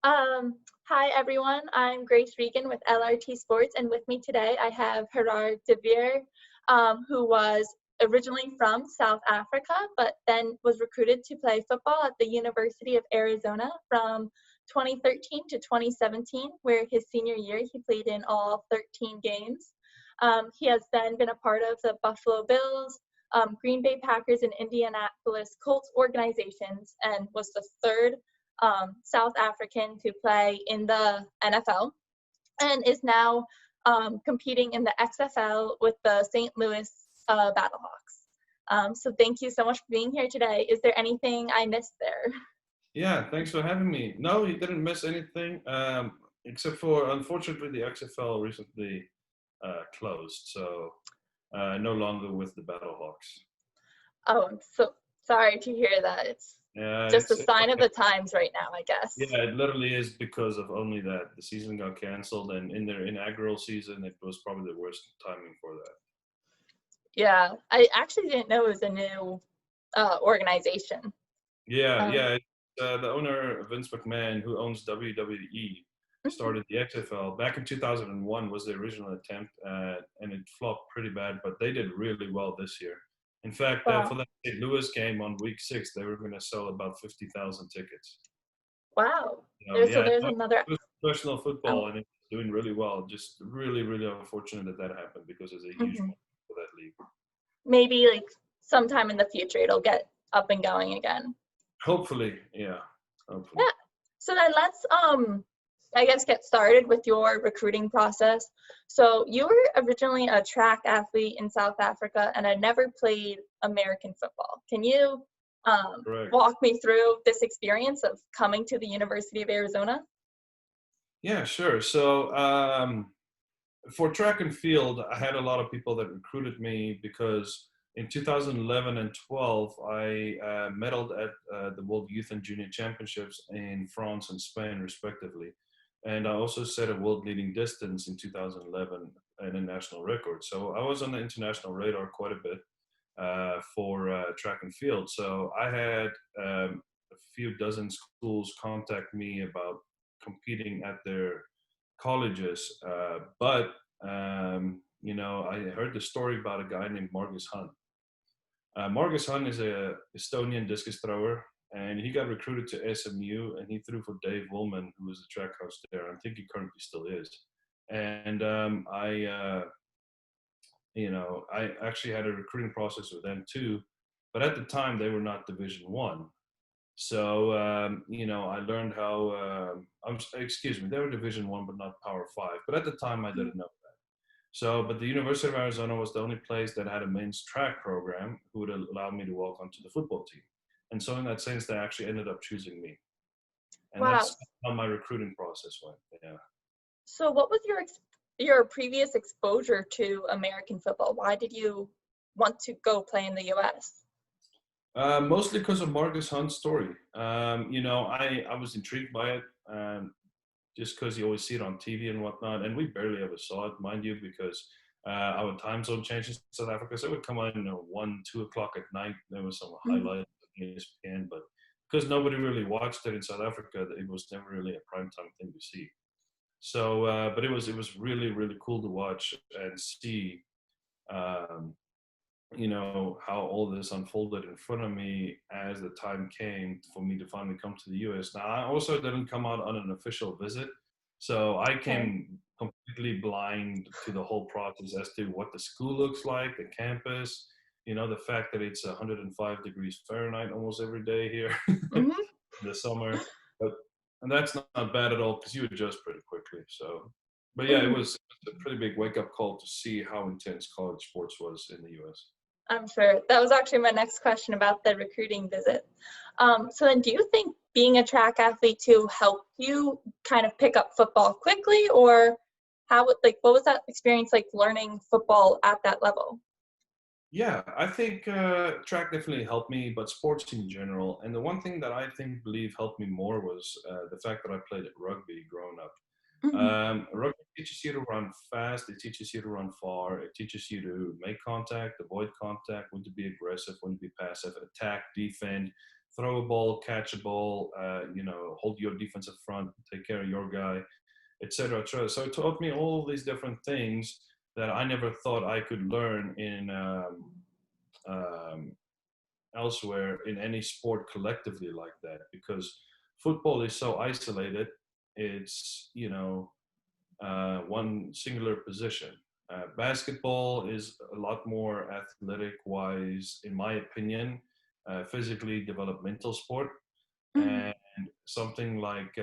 Hi everyone, I'm Grace Regan with LRT Sports, and with me today I have Gerhard de Beer, who was originally from South Africa, but then was recruited to play football at the University of Arizona from 2013 to 2017, where his senior year he played in all 13 games. He has then been a part of the Buffalo Bills, Greenbay Packers, and Indianapolis Colts organizations, and was the third South African to play in the NFL, and is now competing in the XFL with the St. Louis Battlehawks. So thank you so much for being here today. Is there anything I missed there? Yeah, thanks for having me. No, you didn't miss anything, except for unfortunately the XFL recently closed, so no longer with the Battlehawks. Oh, I'm so sorry to hear that. It's Yeah, just a it's sign of okay. the times right now, I guess. Yeah, it literally is because of only that. The season got canceled, and in their inaugural season, it was probably the worst timing for that. Yeah, I actually didn't know it was a new organization. Yeah, Um, yeah. The owner Vince McMahon, who owns WWE, mhm. started the XFL back in 2001. Was the original attempt, and it flopped pretty bad. But they did really well this year. In fact, for Wow. that St. Louis game on week 6, they were going to sell about 50,000 tickets. Wow. So So yeah, there's it another. was professional football, Oh, and it's doing really well. Just really, really unfortunate that that happened because it's a huge mhm. moment for that league. Maybe like sometime in the future it'll get up and going again. Hopefully, yeah, hopefully. Yeah. So then let's I guess get started with your recruiting process. So you were originally a track athlete in South Africa and had never played American football. Can you Correct. walk me through this experience of coming to the University of Arizona? Yeah, sure. So for track and field, I had a lot of people that recruited me because in 2011 and 12, I medaled at the World Youth and Junior Championships in France and Spain, respectively. And I also set a world leading distance in 2011 and a national record. So I was on the international radar quite a bit for track and field. So I had a few dozen schools contact me about competing at their colleges. But I heard the story about a guy named Margus Hunt. Margus Hunt is a Estonian discus thrower, and he got recruited to SMU, and he threw for Dave Woolman, who was the track coach there. I think he currently still is. And I actually had a recruiting process with them too, but at the time they were not Division One. So I learned how. Excuse me, they were Division One, but not Power Five. But at the time, I didn't know that. So, but the University of Arizona was the only place that had a men's track program who would allow me to walk onto the football team. And so, in that sense, they actually ended up choosing me, and Wow. that's how my recruiting process went. Yeah. So what was your previous exposure to American football? Why did you want to go play in the US? Mostly because of Marcus Hunt's story. I was intrigued by it. Just because you always see it on TV and whatnot. And we barely ever saw it, mind you, because our time zone changed in South Africa. So it would come on, 1, 2 o'clock at night. There was some Mhm. highlights on ESPN, but because nobody really watched it in South Africa, it was never really a prime time thing to see. So, but it was really really cool to watch and see. Um, how all this unfolded in front of me as the time came for me to finally come to the US. Now, I also didn't come out on an official visit, so I Okay. came completely blind to the whole process as to what the school looks like, the campus, the fact that it's 105 degrees Fahrenheit almost every day here in Hmm. the summer. But and that's not bad at all because you adjust pretty quickly. So, but yeah, it Hmm. was a pretty big wake up call to see how intense college sports was in the US. I'm sure. That was actually my next question about the recruiting visit. So then do you think being a track athlete too helped you kind of pick up football quickly, or what was that experience like learning football at that level? Yeah, I think track definitely helped me, but sports in general. And the one thing that I believe helped me more was the fact that I played rugby growing up. Hmm. Rugby teaches you to run fast. It teaches you to run far. It teaches you to make contact, avoid contact, when to be aggressive, when to be passive, attack, defend. throw a ball, catch a ball, hold your defensive front, take care of your guy, etc., etc. So it taught me all these different things that I never thought I could learn in um, elsewhere in any sport collectively like that, because football is so isolated. It's one singular position. Basketball is a lot more athletic wise, in my opinion, physically developmental sport. Mhm. And something like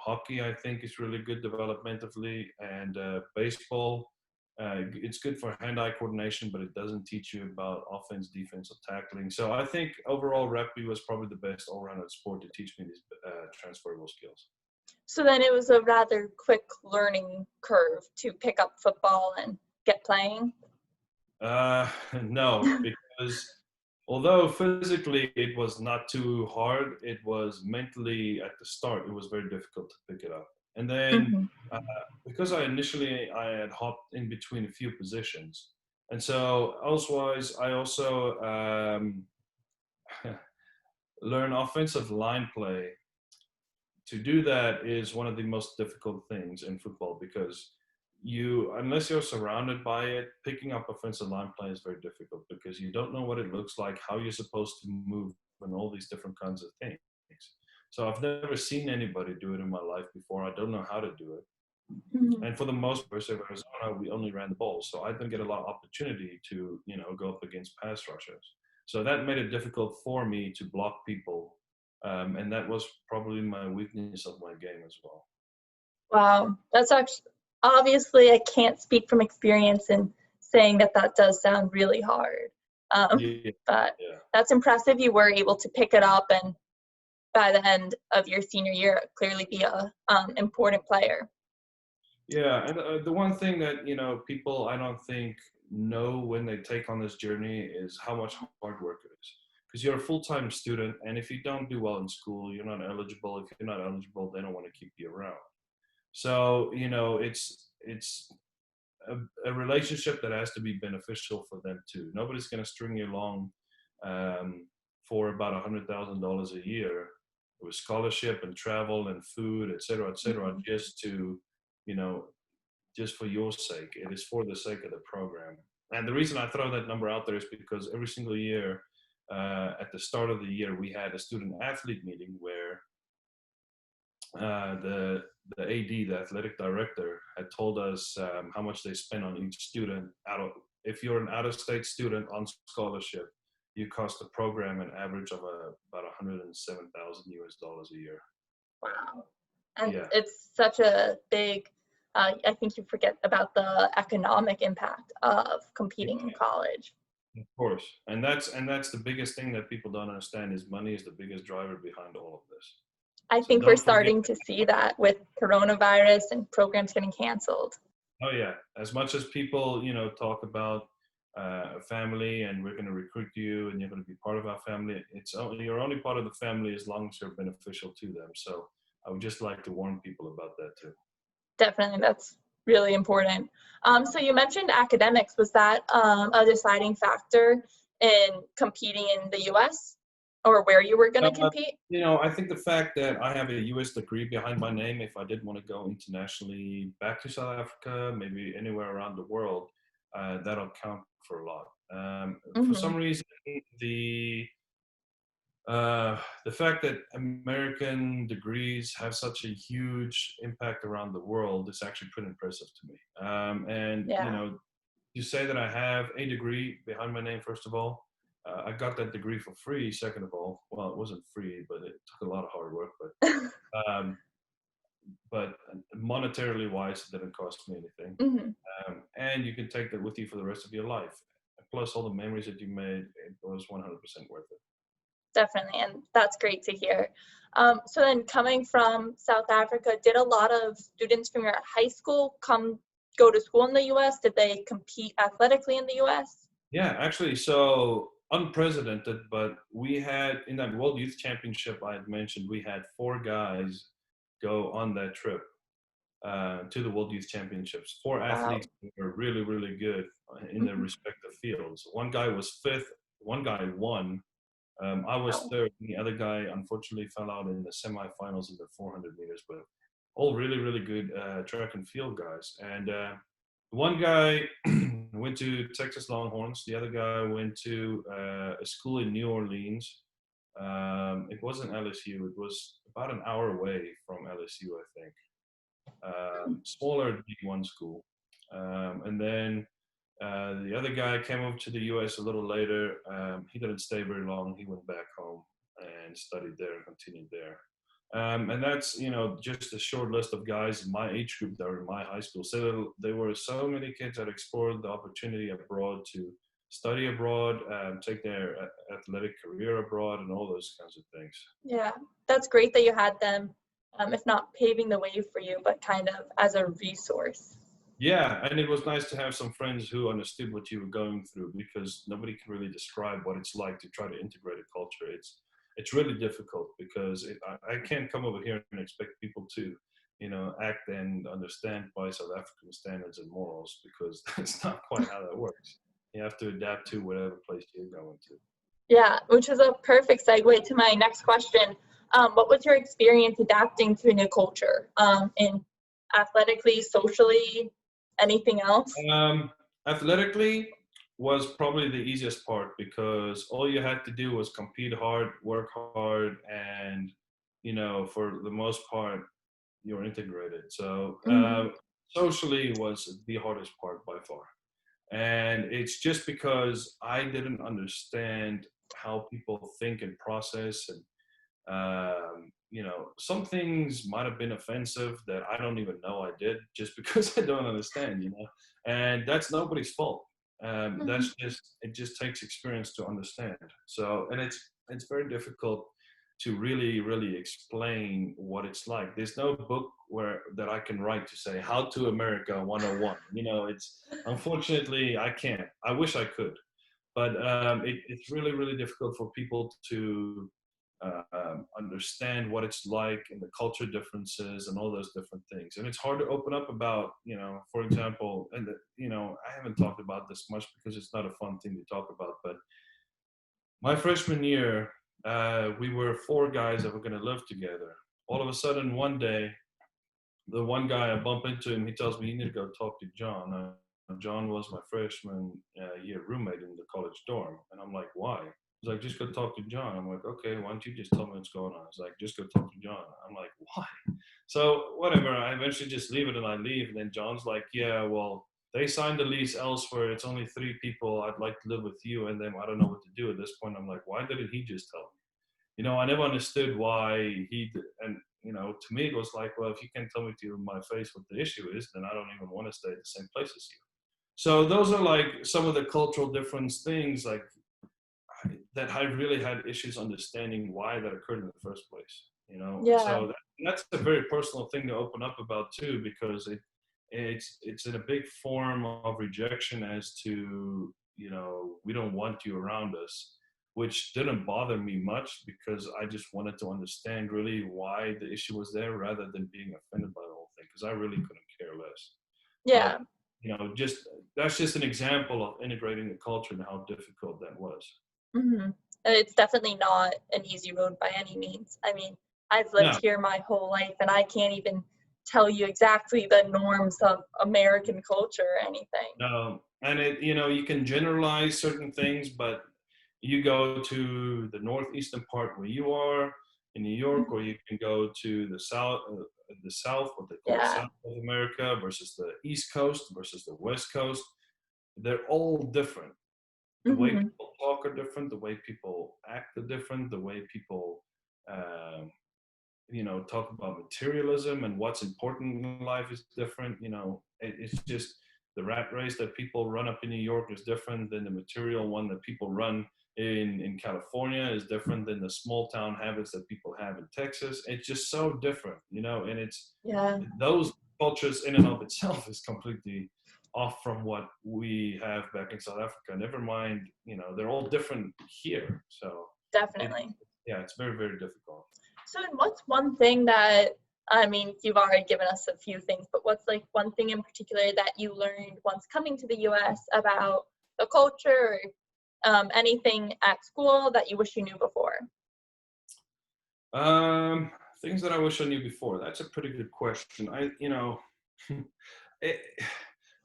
hockey, I think, is really good developmentally. And baseball, it's good for hand-eye coordination, but it doesn't teach you about offense, defense, or tackling. So I think overall rugby was probably the best all-rounded sport to teach me these transferable skills. So then it was a rather quick learning curve to pick up football and get playing. No, because although physically it was not too hard, it was mentally at the start, it was very difficult to pick it up. And then Mhm. uh, because I had hopped in between a few positions. And so elsewise, I also learn offensive line play. To do that is one of the most difficult things in football, because unless you're surrounded by it, picking up offensive line play is very difficult, because you don't know what it looks like, how you're supposed to move, and all these different kinds of things. So I've never seen anybody do it in my life before. I don't know how to do it. Mhm. And for the most part, of Arizona, we only ran the ball. So I didn't get a lot of opportunity to, go up against pass rushers. So that made it difficult for me to block people. And that was probably my weakness of my game as well. Wow, that's actually obviously I can't speak from experience in saying that that does sound really hard. Yeah. But Yeah. that's impressive. You were able to pick it up, and by the end of your senior year, clearly be a important player. Yeah, and the one thing that people I don't think know when they take on this journey is how much hard work it is. Because you're a full-time student, and if you don't do well in school, you're not eligible. If you're not eligible, they don't want to keep you around. So it's a relationship that has to be beneficial for them too. Nobody's going to string you along um, for about $100,000 a year with scholarship and travel and food, et cetera, Mhm. just to you know just for your sake. It is for the sake of the program. And the reason I throw that number out there is because every single year, at the start of the year, we had a student athlete meeting where the AD, the athletic director, had told us how much they spend on each student. If you're an out-of-state student on scholarship, you cost the program an average of about 107,000 US dollars a year. Wow. And Yeah. it's such a big, I think you forget about the economic impact of competing in college. Of course, and that's the biggest thing that people don't understand is money is the biggest driver behind all of this. I So think we're don't forget. starting to see that with coronavirus and programs getting canceled. Oh yeah, as much as people talk about a family and we're going to recruit you and you're going to be part of our family, you're only part of the family as long as you're beneficial to them. So I would just like to warn people about that too. Definitely, that's really important. So you mentioned academics. Was that a deciding factor in competing in the U.S. or where you were going to Uh, compete? I think the fact that I have a U.S. degree behind my name, if I did want to go internationally back to South Africa, maybe anywhere around the world, that'll count for a lot. For Hmm. some reason, the the fact that American degrees have such a huge impact around the world is actually pretty impressive to me. And Yeah. you say that I have a degree behind my name, first of all. I got that degree for free, second of all. Well, it wasn't free, but it took a lot of hard work. Um, but monetarily wise, it didn't cost me anything. Hmm. And you can take that with you for the rest of your life. Plus all the memories that you made, it was 100% worth it. Definitely, and that's great to hear. So then coming from South Africa, did a lot of students from your high school go to school in the US? Did they compete athletically in the US? Yeah, actually, so unprecedented, but we had in that World Youth Championship I had mentioned, we had four guys go on that trip to the World Youth Championships. Four Wow. athletes who were really, really good in their Hmm. respective fields. One guy was fifth, one guy won, I was Oh, third, and the other guy unfortunately fell out in the semifinals in the 400 meters. But all really, really good track and field guys. And one guy went to Texas Longhorns. The other guy went to a school in New Orleans. It wasn't LSU. It was about an hour away from LSU, I think. Smaller D1 school. And then the other guy came over to the US a little later. He didn't stay very long. He went back home and studied there and continued there. And that's, just a short list of guys in my age group that were in my high school. So there were so many kids that explored the opportunity abroad to study abroad, take their athletic career abroad, and all those kinds of things. yeah. That's great that you had them, if not paving the way for you, but kind of as a resource. Yeah, and it was nice to have some friends who understood what you were going through, because nobody can really describe what it's like to try to integrate a culture. It's really difficult because I can't come over here and expect people to, act and understand by South African standards and morals, because that's not quite how that works. You have to adapt to whatever place you're going to. Yeah, which is a perfect segue to my next question. What was your experience adapting to a new culture, in athletically, socially, anything else? Athletically was probably the easiest part, because all you had to do was compete hard, work hard, and for the most part, you're integrated. So Mhm. socially was the hardest part by far, and it's just because I didn't understand how people think and process, and some things might have been offensive that I don't even know I did, just because I don't understand, and that's nobody's fault. Mhm. That's just, it just takes experience to understand. So, and it's very difficult to really, really explain what it's like. There's no book that I can write to say how to America 101. It's, unfortunately, I can't. I wish I could, but it's really, really difficult for people to understand what it's like and the culture differences and all those different things. And it's hard to open up about, for example, and I haven't talked about this much because it's not a fun thing to talk about, but my freshman year, we were four guys that were going to live together. All of a sudden, one day, the one guy, I bump into him, he tells me, "You need to go talk to John." John was my freshman year roommate in the college dorm. And I'm like, "Why?" He's like, "Just go talk to John." I'm like, "Okay, why don't you just tell me what's going on?" He's like, "Just go talk to John." I'm like, "Why?" So whatever, I eventually just leave it and I leave. And then John's like, "Yeah, well, they signed the lease elsewhere. It's only three people. I'd like to live with you and them. I don't know what to do at this point." I'm like, "Why didn't he just tell me?" I never understood why and to me it was like, well, if you can't tell me to my face what the issue is, then I don't even want to stay at the same place as you. So those are like some of the cultural difference things, like that I really had issues understanding why that occurred in the first place. And Yeah. so that's a very personal thing to open up about too, because it's in a big form of rejection as to, we don't want you around us, which didn't bother me much because I just wanted to understand really why the issue was there rather than being offended by the whole thing, because I really couldn't care less. But Yeah. just that's just an example of integrating the culture and how difficult that was. Mhm. It's definitely not an easy road by any means. I mean, I've lived No, here my whole life, and I can't even tell you exactly the norms of American culture or anything. no, and you can generalize certain things, but you go to the northeastern part where you are in New York, or Mhm. you can go to the South, what they call Yeah. South of America, versus the East Coast versus the West Coast. They're all different. The way Mhm. people talk are different. The way people act are different. The way people, um, talk about materialism and what's important in life is different. It's just the rat race that people run up in New York is different than the material one that people run in California, is different than the small town habits that people have in Texas. It's just so different, and it's Yeah. those cultures in and of itself is completely off from what we have back in South Africa. Never mind, they're all different here. So it, Definitely. yeah, it's very, very difficult. So, and what's one thing that, I mean, you've already given us a few things, but what's like one thing in particular that you learned once coming to the US about the culture, anything at school that you wish you knew before? Things that I wish I knew before. That's a pretty good question. it,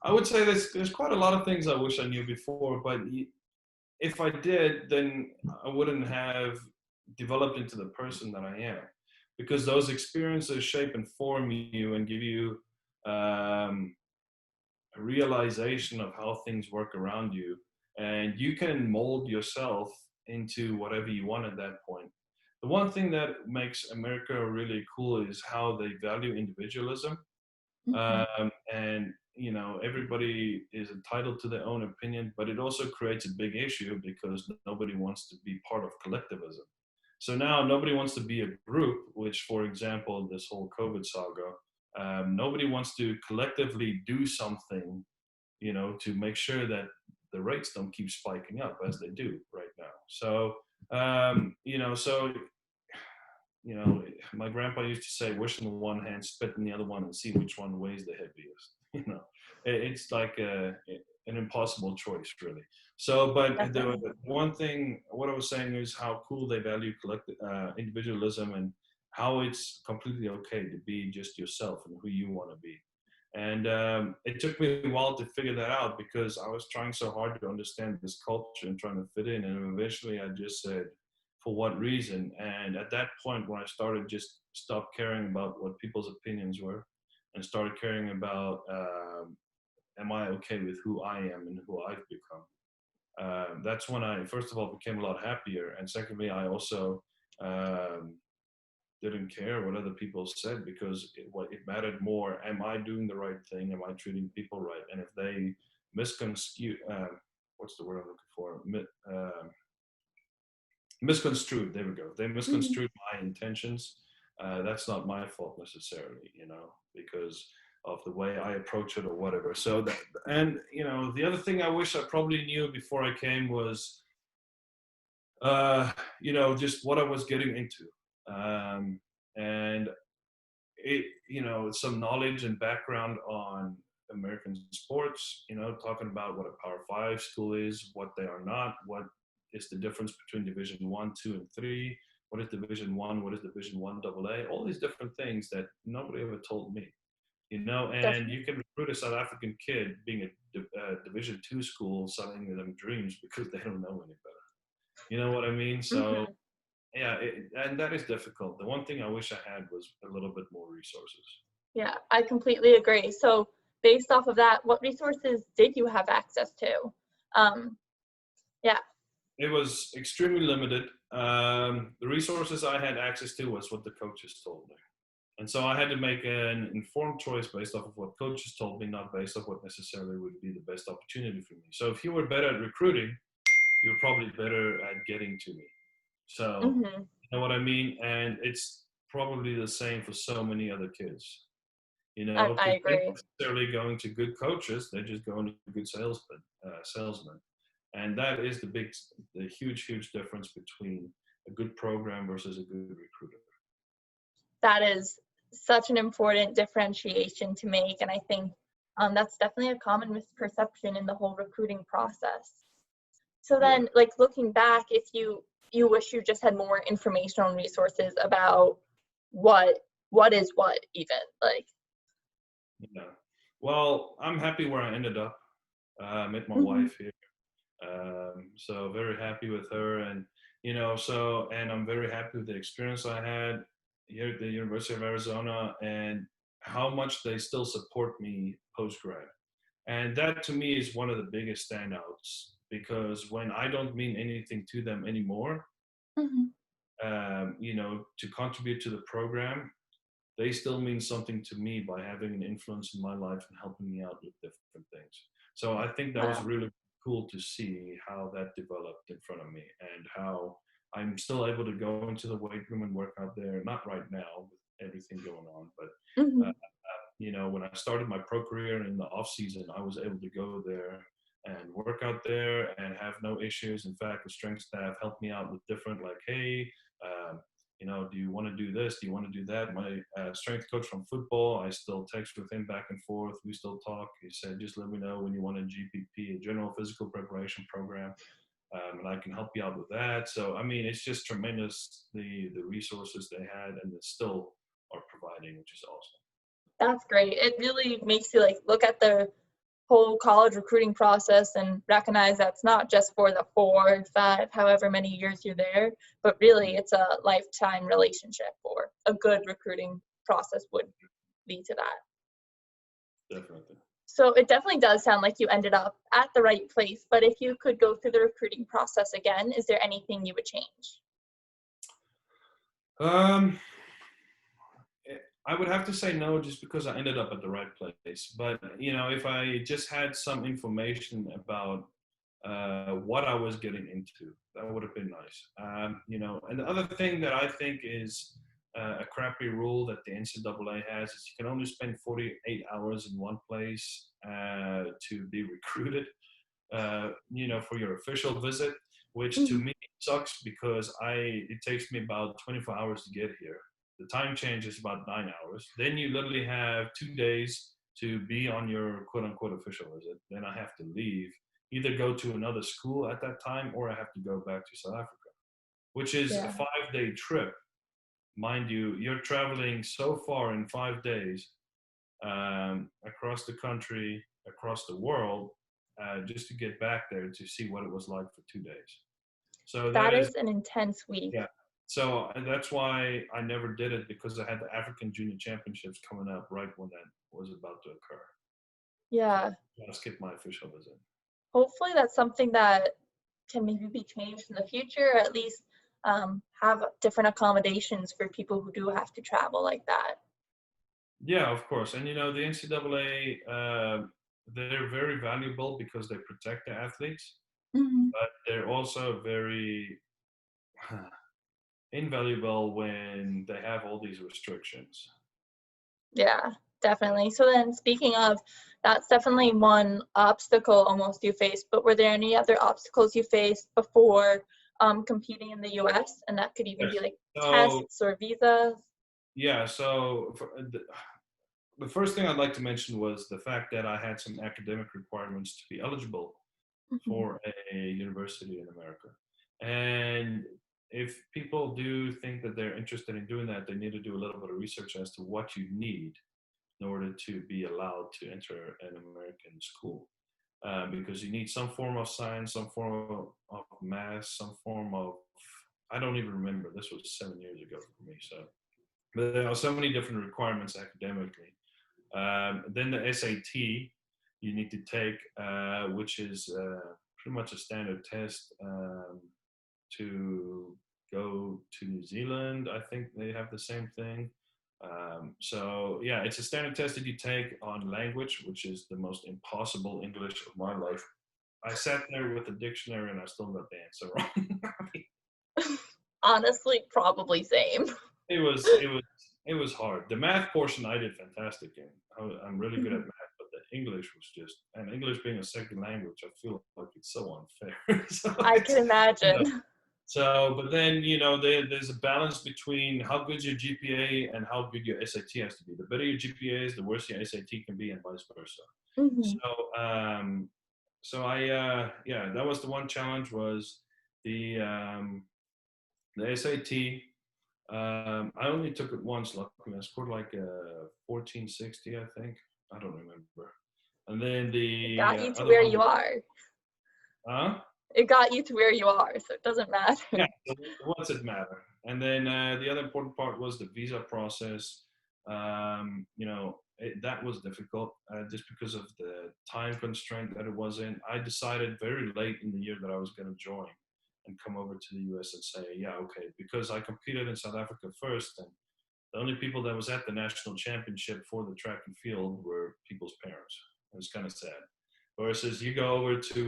I would say there's quite a lot of things I wish I knew before, but if I did, then I wouldn't have developed into the person that I am, because those experiences shape and form you and give you um, a realization of how things work around you, and you can mold yourself into whatever you want at that point. The one thing that makes America really cool is how they value individualism. Mm-hmm. And everybody is entitled to their own opinion, but it also creates a big issue because nobody wants to be part of collectivism. So now nobody wants to be a group, which, for example, this whole COVID saga, nobody wants to collectively do something, to make sure that the rates don't keep spiking up as they do right now. So, so my grandpa used to say, "Wish in the one hand, spit in the other one, and see which one weighs the heaviest." It's like an impossible choice, really. So, but the Definitely. one thing, what I was saying is how cool they value collective individualism, and how it's completely okay to be just yourself and who you want to be. And it took me a while to figure that out, because I was trying so hard to understand this culture and trying to fit in. And eventually I just said, for what reason? And at that point, when I started just stop caring about what people's opinions were and started caring about, am I okay with who I am and who I've become? That's when I, first of all, became a lot happier. And secondly, I also um, didn't care what other people said, because it mattered more. Am I doing the right thing? Am I treating people right? And if they misconstrue, what's the word I'm looking for? Misconstrued. There we go. They Mm-hmm. misconstrued my intentions. That's not my fault necessarily, because of the way I approach it or whatever. So that, and the other thing I wish I probably knew before I came was, just what I was getting into. And some knowledge and background on American sports, talking about what a Power Five school is, what they are not, what is the difference between Division One, Two, and Three, what is Division One, what is Division One AA, all these different things that nobody ever told me. And Definitely. you can recruit a South African kid being a Division Two school, selling them dreams because they don't know any better. You know what I mean? So Mm-hmm. yeah, and that is difficult. The one thing I wish I had was a little bit more resources. Yeah, I completely agree. So based off of that, what resources did you have access to? Um, yeah. It was extremely limited. The resources I had access to was what the coaches told me. And so I had to make an informed choice based off of what coaches told me, not based off what necessarily would be the best opportunity for me. So if you were better at recruiting, you were probably better at getting to me. So, Mm-hmm. you know what I mean? And it's probably the same for so many other kids, I because they're agree. not necessarily going to good coaches, they're just going to good salesmen. And that is the huge difference between a good program versus a good recruiter. That is such an important differentiation to make, and I think that's definitely a common misperception in the whole recruiting process. So Yeah. then, like looking back, if you wish you just had more information on resources about what is what even like. Yeah. Well, I'm happy where I ended up. I met my Mm-hmm. wife here. So very happy with her, and and I'm very happy with the experience I had here at the University of Arizona, and how much they still support me post grad. And that to me is one of the biggest standouts, because when I don't mean anything to them anymore, Mm-hmm. to contribute to the program, they still mean something to me by having an influence in my life and helping me out with different things. So I think that was Wow. really cool to see how that developed in front of me, and how I'm still able to go into the weight room and work out there. Not right now with everything going on, but Mm-hmm. when I started my pro career in the off season, I was able to go there and work out there and have no issues. In fact, the strength staff helped me out with different, like, hey, um, do you want to do this? Do you want to do that? My strength coach from football, I still text with him back and forth. We still talk. He said, just let me know when you want a GPP, a general physical preparation program. and I can help you out with that. So I mean, it's just tremendous the resources they had and they still are providing, which is awesome. That's great. It really makes you like look at the whole college recruiting process and recognize that's not just for the 4, 5, however many years you're there, but really it's a lifetime relationship, or a good recruiting process would lead to that. Definitely. So it definitely does sound like you ended up at the right place, but if you could go through the recruiting process again, is there anything you would change? Um, I would have to say no, just because I ended up at the right place. But you know, if I just had some information about what I was getting into, that would have been nice. You know, and the other thing that I think is a crappy rule that the NCAA has is you can only spend 48 hours in one place to be recruited. You know, for your official visit, which to Mhm. me sucks because it takes me about 24 hours to get here. The time change is about 9 hours. Then you literally have 2 days to be on your quote unquote official visit. Then I have to leave, either go to another school at that time or I have to go back to South Africa, which is a Yeah, 5 day trip. Mind you, you're traveling so far in 5 days across the country, across the world, just to get back there to see what it was like for 2 days. So that that is, is an intense week. yeah. So and that's why I never did it, because I had the African Junior Championships coming up right when that was about to occur. So Yeah, I skipped my official visit. hopefully that's something that can maybe be changed in the future, or at least have different accommodations for people who do have to travel like that. Yeah, of course. And you know, the NCAA, they're very valuable because they protect the athletes, Hmm. but they're also very invaluable when they have all these restrictions. Yeah, definitely. So then, speaking of, that's definitely one obstacle almost you faced, but were there any other obstacles you faced before competing in the US? And that could even Yes. be like So tests or visas. yeah, so the first thing I'd like to mention was the fact that I had some academic requirements to be eligible Hmm. for a university in America. And if people do think that they're interested in doing that, they need to do a little bit of research as to what you need in order to be allowed to enter an American school. Because you need some form of science, some form of math, some form of, I don't even remember, this was 7 years ago for me. So, but there are so many different requirements academically. Then the SAT you need to take, which is pretty much a standard test to go to New Zealand. I think they have the same thing. So yeah, it's a standard test that you take on language, which is the most impossible English of my life. I sat there with a dictionary and I still got the answer wrong. Honestly, probably same. it was hard. The math portion I did fantastic in. I'm really good at Mhm. math, but the English was just, and English being a second language, I feel like it's so unfair. So I can you know, imagine. but then there's a balance between how good your GPA and how good your SAT has to be. The better your GPA is, the worse your SAT can be, and vice versa. Hmm. So yeah, that was the one challenge, was the the SAT. I only took it once, luckily. I scored like a 1460, I think. I don't remember. And then It the got you to other where one you was, are. huh? It got you to where you are, so it doesn't Yeah, matter. so what's it matter? And then the other important part was the visa process. That was difficult just because of the time constraint that it was in. I decided very late in the year that I was going to join and come over to the US and say, yeah, okay, because I competed in South Africa first, and the only people that was at the national championship for the track and field were people's parents. It was kind of sad. Versus you go over to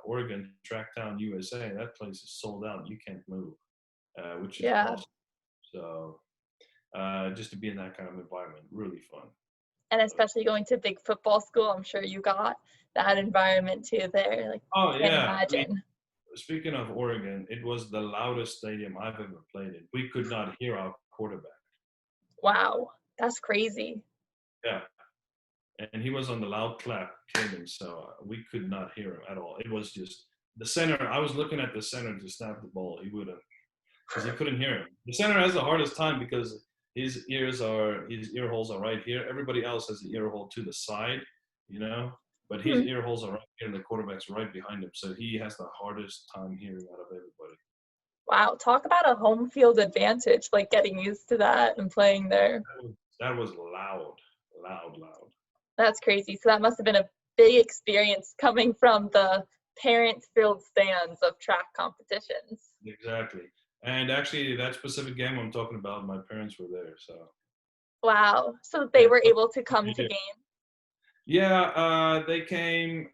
Oregon, Tracktown, USA, that place is sold out. You can't move, which is Yeah. awesome. So just to be in that kind of environment, really fun. And especially going to big football school, I'm sure you got that environment too there. Like, Oh can't yeah, I mean, imagine. speaking of Oregon, it was the loudest stadium I've ever played in. We could not hear our quarterback. Wow, that's crazy. Yeah, and he was on the loud clap, Caden, so we could not hear him at all. It was just the center, I was looking at the center to snap the ball. He wouldn't, because he couldn't hear him. The center has the hardest time because his ear holes are right here. Everybody else has the ear hole to the side, you know, but his Hmm. ear holes are right here and the quarterback's right behind him. So he has the hardest time hearing out of everybody. Wow, talk about a home field advantage, like getting used to that and playing there. That was loud, loud, loud. That's crazy. So that must have been a big experience coming from the parent-filled stands of track competitions. Exactly. And actually, that specific game I'm talking about, my parents were there. So Wow. So they yeah, were able to come to games. yeah, they came.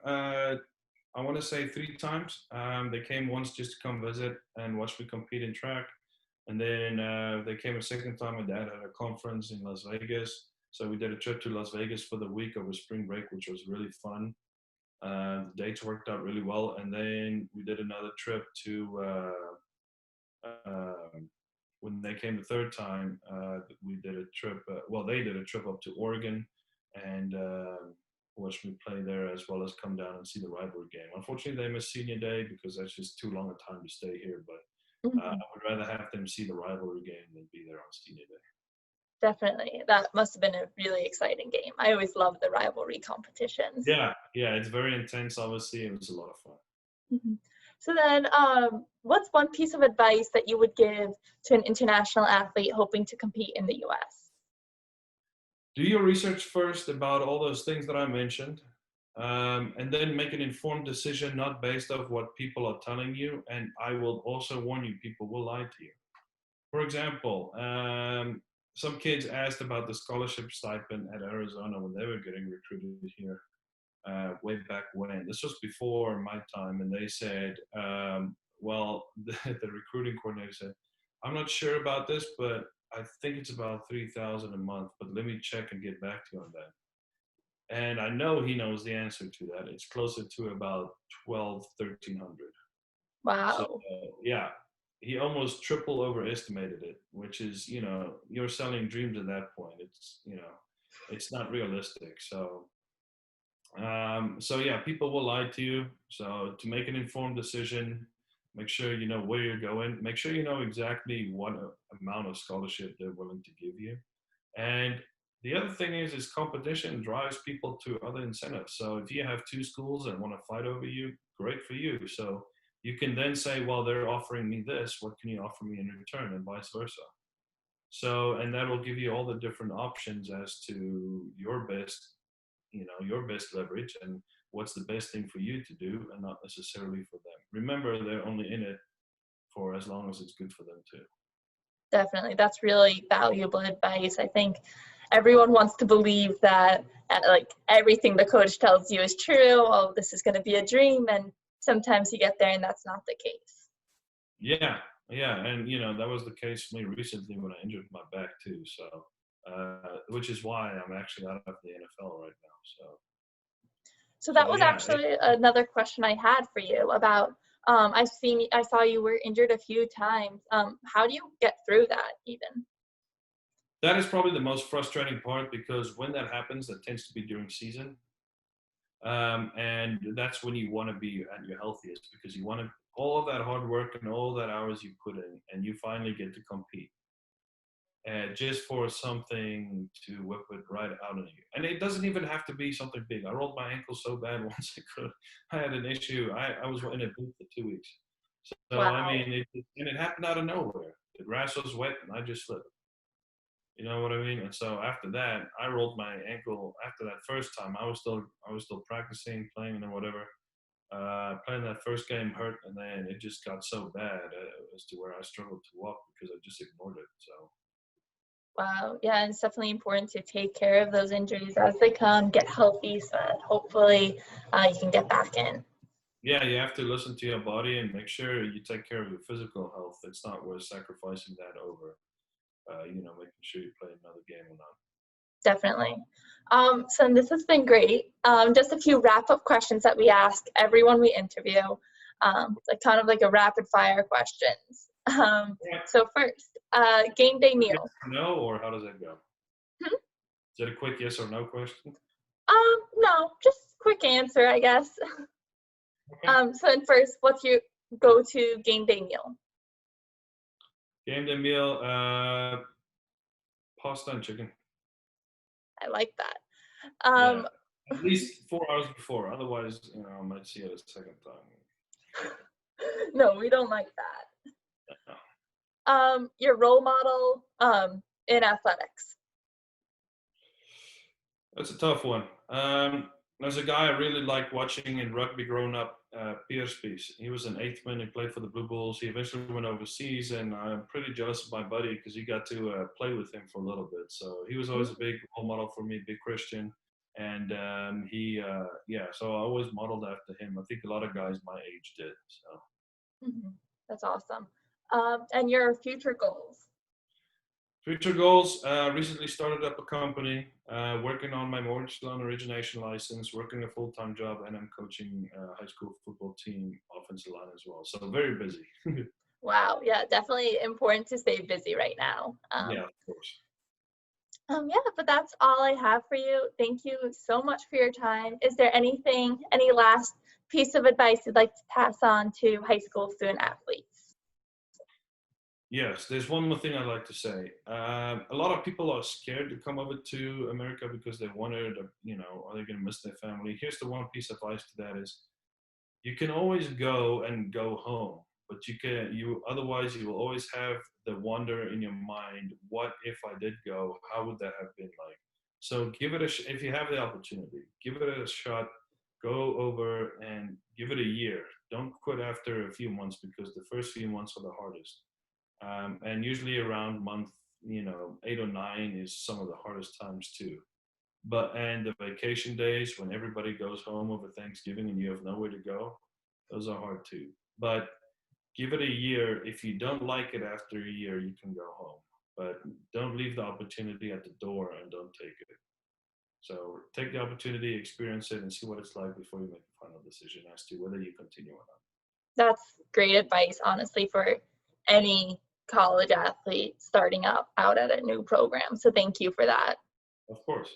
I want to say 3 times. They came once just to come visit and watch me compete in track, and then they came a second time. My dad had a conference in Las Vegas, so we did a trip to Las Vegas for the week over spring break, which was really fun. The dates worked out really well, and then we did another trip to. When they came the third time, we did a trip. Well, they did a trip up to Oregon, and watched me play there as well as come down and see the rivalry game. Unfortunately, they missed senior day because that's just too long a time to stay here. But I Mhm. would rather have them see the rivalry game than be there on senior day. Definitely. That must have been a really exciting game. I always love the rivalry competitions. Yeah, yeah, it's very intense. Obviously, it was a lot of fun. Mhm. So then, what's one piece of advice that you would give to an international athlete hoping to compete in the U.S.? Do your research first about all those things that I mentioned, and then make an informed decision, not based off what people are telling you. And I will also warn you, people will lie to you. For example, some kids asked about the scholarship stipend at Arizona when they were getting recruited here way back when. This was before my time, and they said, well, the recruiting coordinator said, I'm not sure about this, but I think it's about 3,000 a month, but let me check and get back to you on that. And I know he knows the answer to that. It's closer to about 12, 1,300. So Wow. yeah, he almost triple overestimated it, which is, you're selling dreams at that point. It's not realistic. So yeah, people will lie to you. So to make an informed decision, make sure you know where you're going. Make sure you know exactly what amount of scholarship they're willing to give you. And the other thing is competition drives people to other incentives. So if you have two schools that want to fight over you, great for you. So you can then say, well, they're offering me this. What can you offer me in return, and vice versa. So, and that will give you all the different options as to your best leverage and what's the best thing for you to do, and not necessarily for them. Remember, they're only in it for as long as it's good for them too. Definitely. That's really valuable advice. I think everyone wants to believe that like everything the coach tells you is true. Oh, this is going to be a dream. And sometimes you get there and that's not the case. Yeah, yeah, and that was the case for me recently when I injured my back too. So, which is why I'm actually out of the NFL right now. So that So was yeah, actually another question I had for you about I saw you were injured a few times. How do you get through that even? that is probably the most frustrating part because when that happens, that tends to be during season. And that's when you want to be at your healthiest because you want to all of that hard work and all that hours you put in, and you finally get to compete. Just for something to whip it right out of you. And it doesn't even have to be something big. I rolled my ankle so bad once I had an issue. I was in a boot for 2 weeks. So, I Wow. mean, it happened out of nowhere. The grass was wet and I just slipped. You know what I mean? And so after that, I rolled my ankle. After that first time, I was still practicing, playing, and whatever. Playing that first game hurt, and then it just got so bad as to where I struggled to walk because I just ignored it. So Wow. Yeah, and it's definitely important to take care of those injuries as they come, get healthy so that hopefully you can get back in. yeah, you have to listen to your body and make sure you take care of your physical health. It's not worth sacrificing that over, making sure you play another game or not. Definitely. So this has been great. Just a few wrap-up questions that we ask everyone we interview, like kind of like a rapid-fire questions. Yeah. So first, game day Yes meal. or no, or how does that go? Hmm? Is it a quick yes or no question? No, just quick answer, I guess. Okay. So then first, what's your go-to game day meal? Game day meal, pasta and chicken. I like that. Yeah. Um, At least 4 hours before. Otherwise, I might see it a second time. no, we don't like that. Yeah. Your role model in athletics. That's a tough one. There's a guy I really liked watching in rugby growing up, Pierce. He was an eighth man. He played for the Blue Bulls. He eventually went overseas, and I'm pretty jealous of my buddy because he got to play with him for a little bit. So he was always a big role model for me, big Christian. And so I always modeled after him. I think a lot of guys my age did. So That's awesome. And your future goals. future goals, recently started up a company, working on my mortgage loan origination license, working a full-time job, and I'm coaching a high school football team, offensive line as well. So very busy. Wow, yeah, definitely important to stay busy right now. Yeah, of course. Yeah, but that's all I have for you. Thank you so much for your time. Is there any last piece of advice you'd like to pass on to high school student athletes? Yes, there's one more thing I'd like to say. A lot of people are scared to come over to America because they wondered, are they going to miss their family? Here's the one piece of advice to that is, you can always go and go home, but otherwise you will always have the wonder in your mind, what if I did go, how would that have been like? So give it if you have the opportunity, give it a shot, go over and give it a year. Don't quit after a few months, because the first few months are the hardest. And usually around month 8 or 9 is some of the hardest times too. And the vacation days when everybody goes home over Thanksgiving and you have nowhere to go, those are hard too. But give it a year. If you don't like it after a year, you can go home. But don't leave the opportunity at the door and don't take it. So take the opportunity, experience it, and see what it's like before you make a final decision as to whether you continue or not. That's great advice, honestly, for any college athlete starting out at a new program. So thank you for that. Of course.